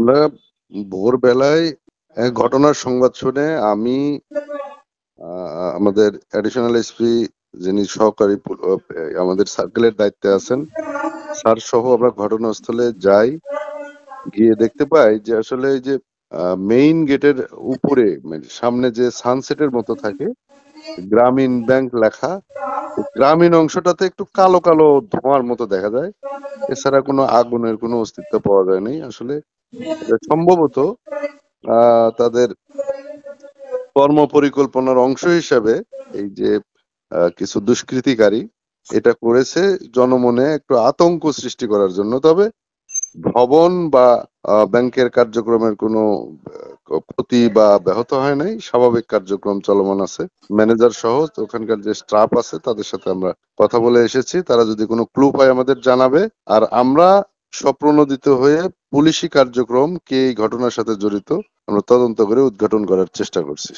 আমরা ভোরবেলায় ঘটনার সংবাদ শুনে আমি আমাদের অ্যাডিশনাল এসপি যিনি সহকারী আমাদের সার্কেলের দায়িত্বে আছেন স্যার সহ আমরা ঘটনাস্থলে যাই। গিয়ে দেখতে পাই যে আসলে এই যে মেইন গেটের উপরে মানে সামনে যে সানসেটের মতো থাকে গ্রামীণ ব্যাংক লেখা, গ্রামীণ অংশটাতে একটু কালো কালো ধোঁয়ার মতো দেখা যায়। এছাড়া কোনো আগুনের কোনো অস্তিত্ব পাওয়া যায়নি। আসলে এটা সম্ভবত তাদের কর্ম পরিকল্পনার অংশ হিসাবে এই যে কিছু দুষ্কৃতিকারী এটা করেছে জনমনে একটু আতঙ্ক সৃষ্টি করার জন্য। তবে ভবন বা ব্যাংকের কার্যক্রমের কোনো ক্ষতি বা ব্যাহত হয় নাই, স্বাভাবিক কার্যক্রম চলমান আছে। ম্যানেজার সহ ওখানকার যে স্টাফ আছে তাদের সাথে আমরা কথা বলে এসেছি, তারা যদি কোনো ক্লু পায় আমাদের জানাবে। আর আমরা স্বপ্রণোদিত হয়ে পুলিশি কার্যক্রম কে এই ঘটনার সাথে জড়িত আমরা তদন্ত করে উদ্ঘাটন করার চেষ্টা করছি।